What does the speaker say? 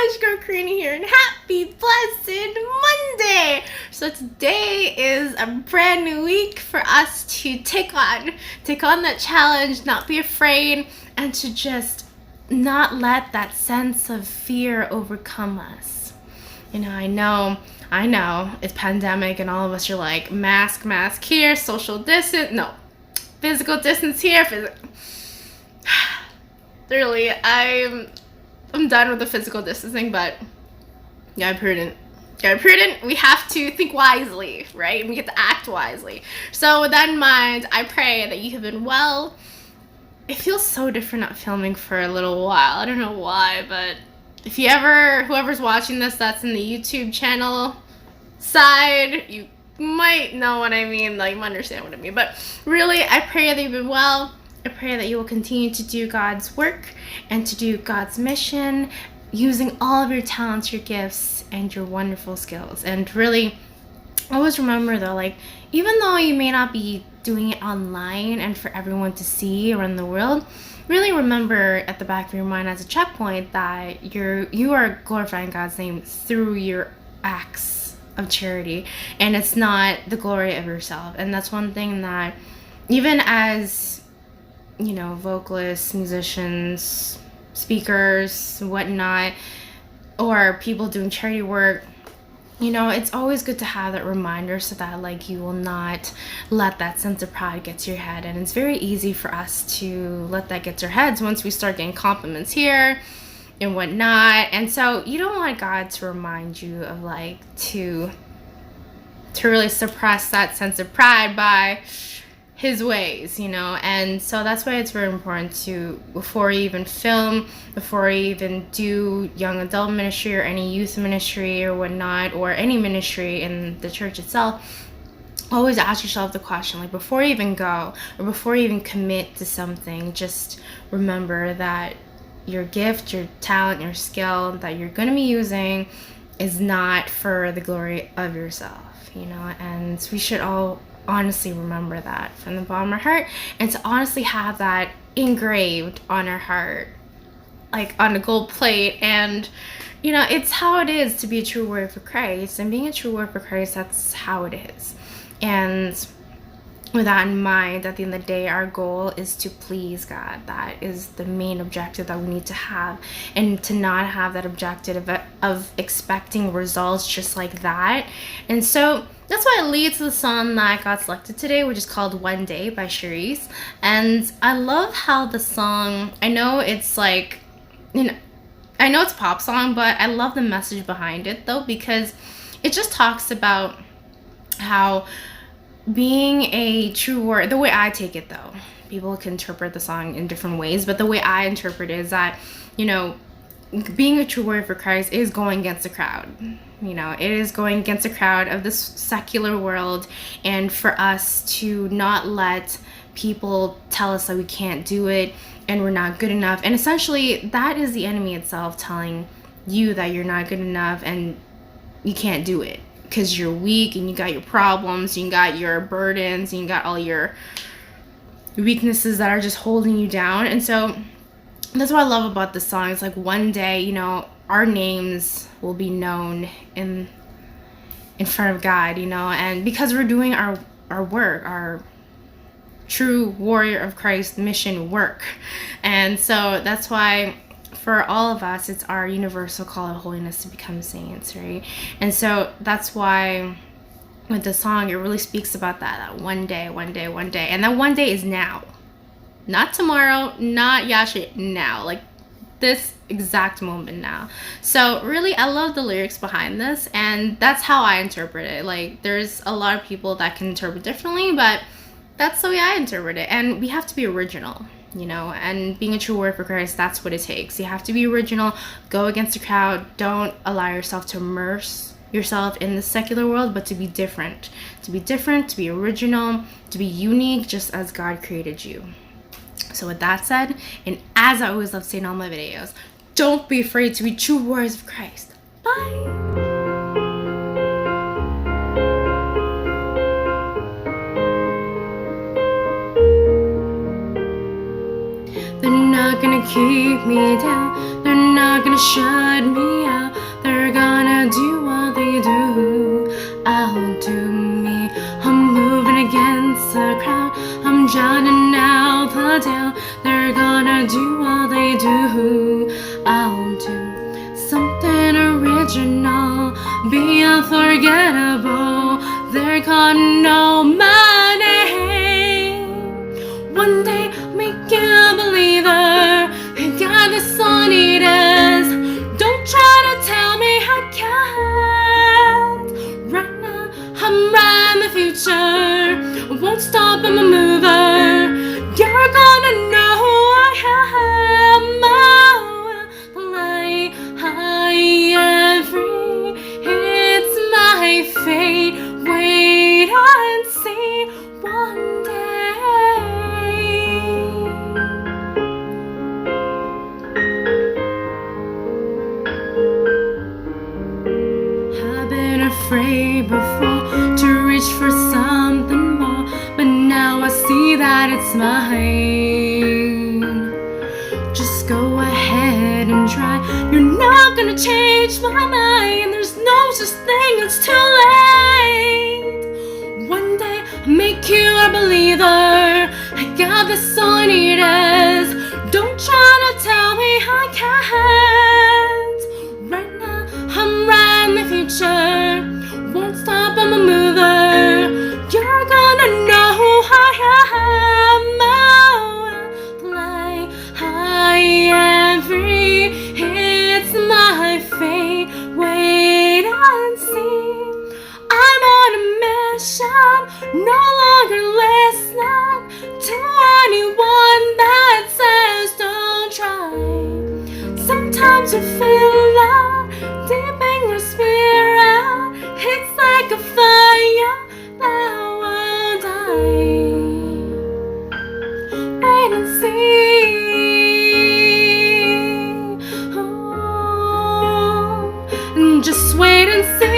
gosh, Girl Karini here, and happy blessed Monday! So today is a brand new week for us to take on that challenge, not be afraid, and to just not let that sense of fear overcome us. You know, I know, it's pandemic and all of us are like, mask here, social distance, no, physical distance here, Really, I'm done with the physical distancing, but yeah, prudent. We have to think wisely, right? And we get to act wisely. So with that in mind, I pray that you have been well. It feels so different not filming for a little while. I don't know why, but if you ever, whoever's watching this, that's in the YouTube channel side, you might know what I mean, like you might understand what I mean. But really, I pray that you've been well. I pray that you will continue to do God's work and to do God's mission using all of your talents, your gifts, and your wonderful skills. And really, always remember though, like, even though you may not be doing it online and for everyone to see around the world, really remember at the back of your mind as a checkpoint that you are glorifying God's name through your acts of charity, and it's not the glory of yourself. And that's one thing that even as, you know, vocalists, musicians, speakers, whatnot, or people doing charity work, you know, it's always good to have that reminder so that, like, you will not let that sense of pride get to your head. And it's very easy for us to let that get to our heads once we start getting compliments here and whatnot. And so you don't want God to remind you of, like, to really suppress that sense of pride by his ways, you know. And so that's why it's very important to, before you even film, before you even do young adult ministry or any youth ministry or whatnot, or any ministry in the church itself, always ask yourself the question, like, before you even go or before you even commit to something, just remember that your gift, your talent, your skill that you're going to be using is not for the glory of yourself, you know. And we should all honestly remember that from the bottom of our heart, and to honestly have that engraved on our heart, like on a gold plate. And you know, it's how it is to be a true warrior for Christ, and being a true warrior for Christ, that's how it is. And with that in mind, at the end of the day, our goal is to please God. That is the main objective that we need to have, and to not have that objective of expecting results just like that. And so that's why it leads to the song that got selected today, which is called One Day by Charice. And I love how the song, I know it's like, you know, I know it's a pop song, but I love the message behind it though, because it just talks about how being a true warrior, the way I take it though, people can interpret the song in different ways, but the way I interpret it is that, you know, being a true warrior for Christ is going against the crowd. You know, it is going against the crowd of this secular world, and for us to not let people tell us that we can't do it and we're not good enough. And essentially, that is the enemy itself telling you that you're not good enough and you can't do it because you're weak and you got your problems, you got your burdens, and you got all your weaknesses that are just holding you down. And so that's what I love about this song. It's like, one day, you know, our names will be known in front of God, you know, and because we're doing our work, our true warrior of Christ mission work. And so that's why for all of us, it's our universal call of holiness to become saints, right? And so that's why with the song, it really speaks about that one day. And that one day is now. Not tomorrow, not yesterday, now. Like this exact moment now. So really, I love the lyrics behind this, and that's how I interpret it. Like, there's a lot of people that can interpret differently, but that's the way I interpret it. And we have to be original, you know, and being a true warrior for Christ, that's what it takes. You have to be original, go against the crowd, don't allow yourself to immerse yourself in the secular world, but to be different, to be original, to be unique, just as God created you. So with that said, and as I always love saying in all my videos, don't be afraid to be true warriors of Christ. Bye! They're not gonna keep me down, they're not gonna shut me out. they do, I'll do me. I'm moving against the crowd, I'm drowning out the doubt. They're gonna do all they do, I'll do something original, be unforgettable. They're gonna know my name. One day, make you a believer. You got this on it is. Don't try to tell me I can't. Right now, I'm right in the future. I won't stop, I'm a mover. You're gonna know who I am. Oh, fly high every. It's my fate. Wait and see one day. I've been afraid before to reach for something more, but now I see that it's mine. Just go ahead and try. You're not gonna change my mind. There's no such thing, it's too late. One day I'll make you a believer. I got this all I need is. Don't try to tell me I can't. Right now I'm right in the future. Won't stop, I'm a mover. You're gonna know who I am. Oh, fly high every. It's my fate. Wait and see. I'm on a mission, no longer listening to anyone that says don't try. Sometimes you feel love deep in your spirit. It's like a fire that won't die. Wait and see. Oh, just wait and see.